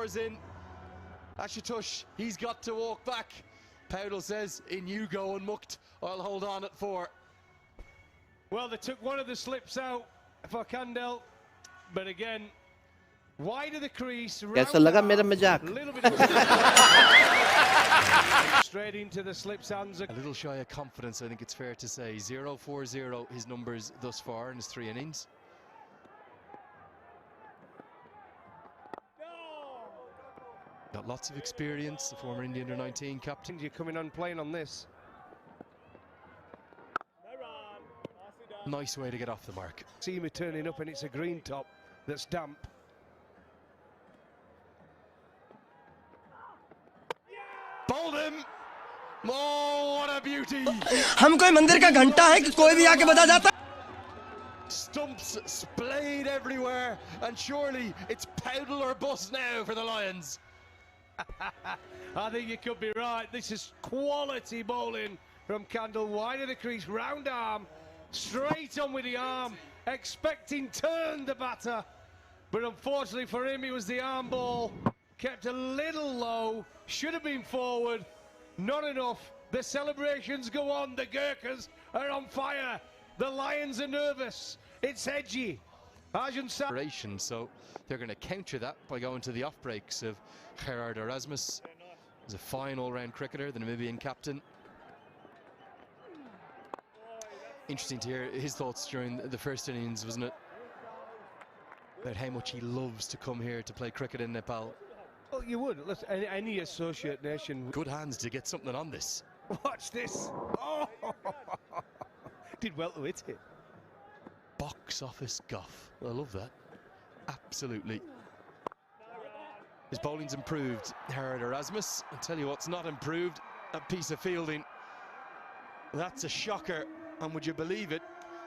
pours in. Ashutosh, he's got to walk back. Powdell says, in you go, Unmukt. I'll hold on at 4. Well, they took one of the slips out for Kandel, but again, wide of the crease. कैसा लगा मेरा मजाक? Straight into the slips hands. A little shy of confidence, I think it's fair to say. 0-4-0 his numbers thus far in his 3 innings. Got lots of experience, the former India under-19 captain. You're coming on playing on this. Nice way to get off the mark. See me turning up and it's a green top that's damp. Bowled him! Oh, what a beauty! हम कोई मंदिर का घंटा है कि कोई भी आके बजा जाता? Stumps splayed everywhere, and surely it's Powdell or bust now for the Lions. I think you could be right. This is quality bowling from Kandel. Wide of the crease, round arm, straight on with the arm, expecting turn the batter. But unfortunately for him, it was the arm ball. Kept a little low, should have been forward, not enough. The celebrations go on, the Gurkhas are on fire. The Lions are nervous, it's edgy. So they're going to counter that by going to the off breaks of Gerard Erasmus. He's a fine all-round cricketer, the Namibian captain. Interesting to hear his thoughts during the first innings, wasn't it? About how much he loves to come here to play cricket in Nepal. Well, you would. Listen, any associate nation. Good hands to get something on this. Watch this. Oh, did well to hit it. Box office guff. I love that. Absolutely. His bowling's improved. Gerard Erasmus. I'll tell you what's not improved. That piece of fielding. That's a shocker. And would you believe it?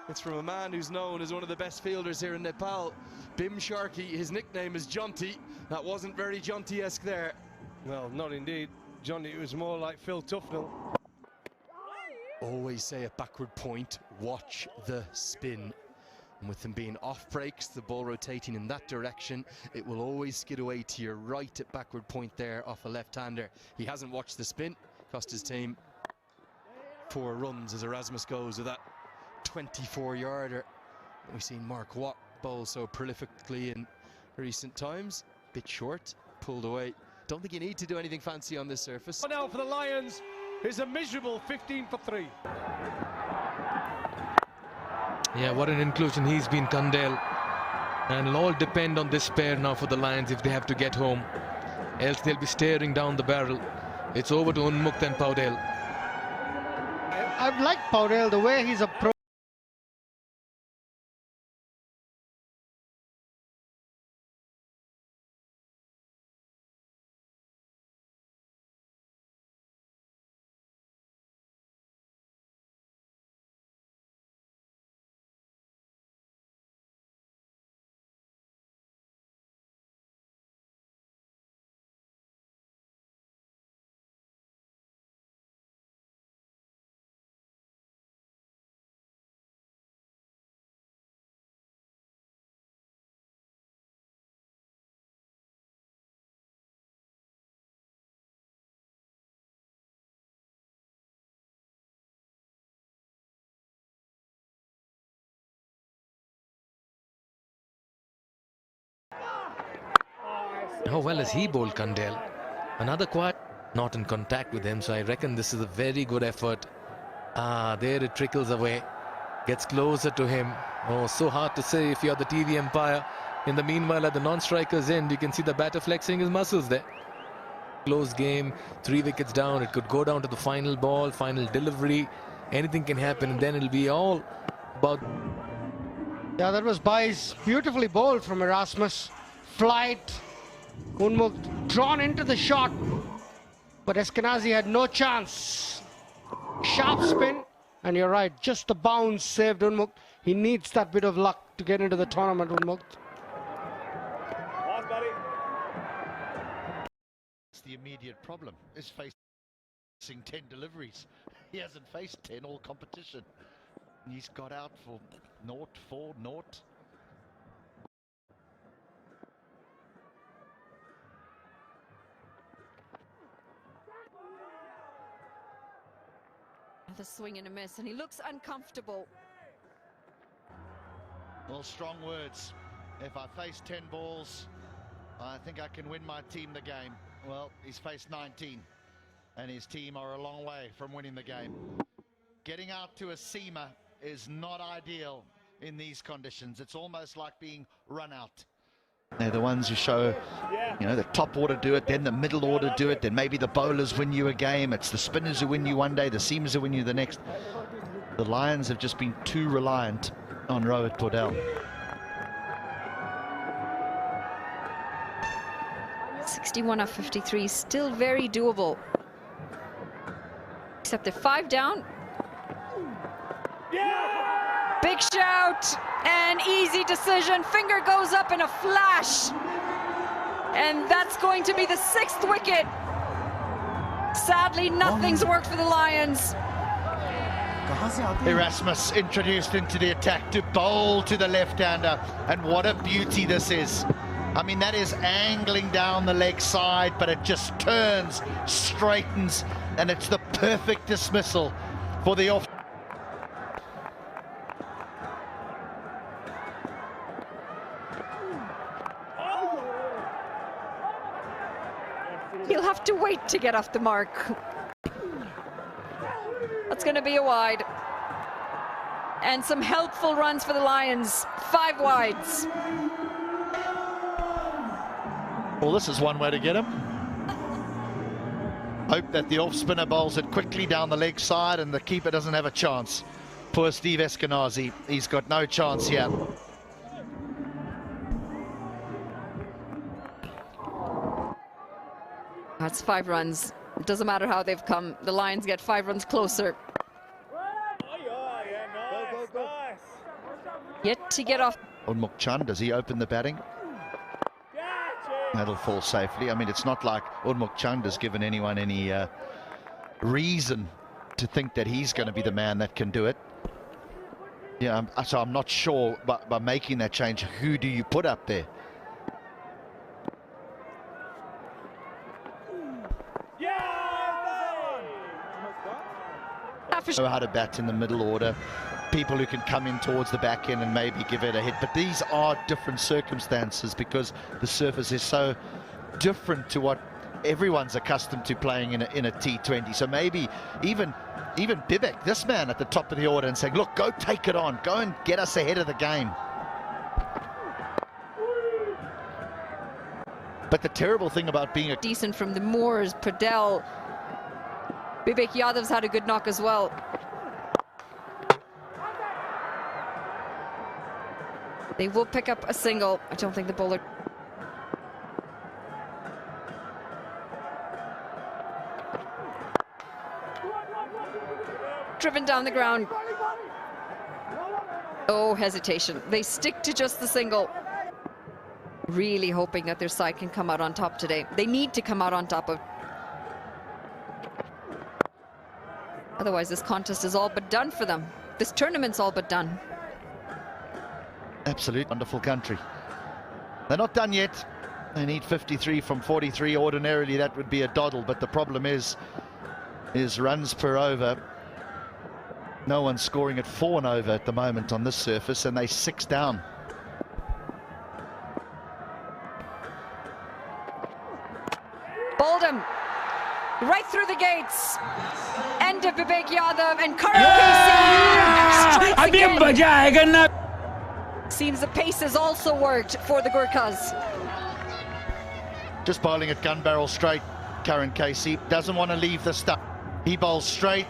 It's from a man who's known as one of the best fielders here in Nepal. Bim Sharkey. His nickname is Jonty. That wasn't very Jonty-esque there. Well, not indeed. Jonty, it was more like Phil Tufnell. Always say at backward point, watch the spin. And with them being off breaks, the ball rotating in that direction, it will always skid away to your right at backward point there off a left-hander. He hasn't watched the spin, cost his team 4 runs as Erasmus goes with that 24-yarder. We've seen Mark Watt bowl so prolifically in recent times. Bit short, pulled away. Don't think you need to do anything fancy on this surface. Now for the Lions is a miserable 15 for 3. Yeah, what an inclusion he's been, Kandel. And it'll all depend on this pair now for the Lions if they have to get home. Else they'll be staring down the barrel. It's over to Unmukt and Powdell. I've liked Powdell, the way he's approached. How well has he bowled, Kandel? Another quiet, not in contact with him, so I reckon this is a very good effort. There it trickles away, gets closer to him. Oh, so hard to say if you're the TV umpire. In the meanwhile, at the non-striker's end, you can see the batter flexing his muscles there. Close game, 3 wickets down. It could go down to the final ball, final delivery. Anything can happen, and then it'll be all about... Yeah, that was Bai's beautifully bowled from Erasmus. Flight. Unmukt drawn into the shot, but Eskenazi had no chance. Sharp spin, and you're right, just the bounce saved Unmukt. He needs that bit of luck to get into the tournament, Unmukt. It's the immediate problem, is facing 10 deliveries. He hasn't faced 10 all competition. He's got out for 0-4-0. a swing and a miss, and he looks uncomfortable. Well, strong words. If I face 10 balls, I think I can win my team the game. Well, he's faced 19, and his team are a long way from winning the game. Getting out to a seamer is not ideal in these conditions. It's almost like being run out. They're the ones who show, you know, the top order do it, then the middle order do it, then maybe the bowlers win you a game. It's the spinners who win you one day, the seamers who win you the next. The Lions have just been too reliant on Rohit Pordell. 61 of 53, still very doable. Except they're 5 down. Big shout and easy decision. Finger goes up in a flash. And that's going to be the 6th wicket. Sadly, nothing's worked for the Lions. Erasmus introduced into the attack to bowl to the left-hander. And what a beauty this is. I mean, that is angling down the leg side, but it just turns, straightens, and it's the perfect dismissal for the off. He'll have to wait to get off the mark. That's going to be a wide. And some helpful runs for the Lions. 5 wides. Well, this is one way to get him. Hope that the off-spinner bowls it quickly down the leg side and the keeper doesn't have a chance. Poor Steve Eskenazi, he's got no chance here. That's 5 runs. It doesn't matter how they've come. The Lions get 5 runs closer. Yet to get off. Unmuk Chand, does he open the batting? That'll fall safely. I mean, it's not like Unmuk Chand has given anyone any reason to think that he's going to be the man that can do it. Yeah, so I'm not sure, but by making that change, who do you put up there? Know how to bat in the middle order, people who can come in towards the back end and maybe give it a hit, but these are different circumstances because the surface is so different to what everyone's accustomed to playing in a T20. So maybe even Bibek, this man at the top of the order, and saying, look, go take it on, go and get us ahead of the game. But the terrible thing about being a decent from the Moors, Pradel, Bibek Yadav's had a good knock as well. They will pick up a single. I don't think the bowler... driven down the ground. Oh, hesitation. They stick to just the single. Really hoping that their side can come out on top today. They need to come out on top of... Otherwise, this contest is all but done for them. This tournament's all but done. Absolute wonderful country. They're not done yet. They need 53 from 43. Ordinarily, that would be a doddle, but the problem is runs per over. No one's scoring at 4 and over at the moment on this surface, and they 6 down. Bowled him right through the gates. End of Bibek Yadav and Karan Casey strikes again. Seems the pace has also worked for the Gurkhas. Just bowling at gun barrel straight. Karan Casey doesn't want to leave the stump. He bowls straight.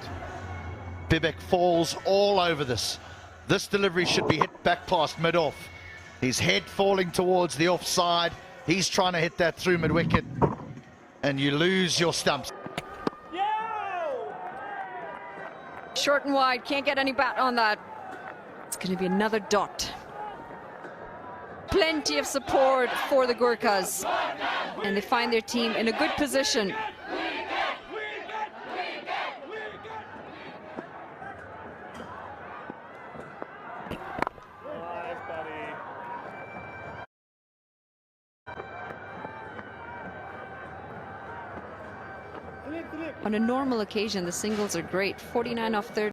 Bibek falls all over this. This delivery should be hit back past mid-off. His head falling towards the offside. He's trying to hit that through mid-wicket. And you lose your stumps. Short and wide, can't get any bat on that. It's going to be another dot. Plenty of support for the Gurkhas. And they find their team in a good position. On a normal occasion, the singles are great. 49 off 30.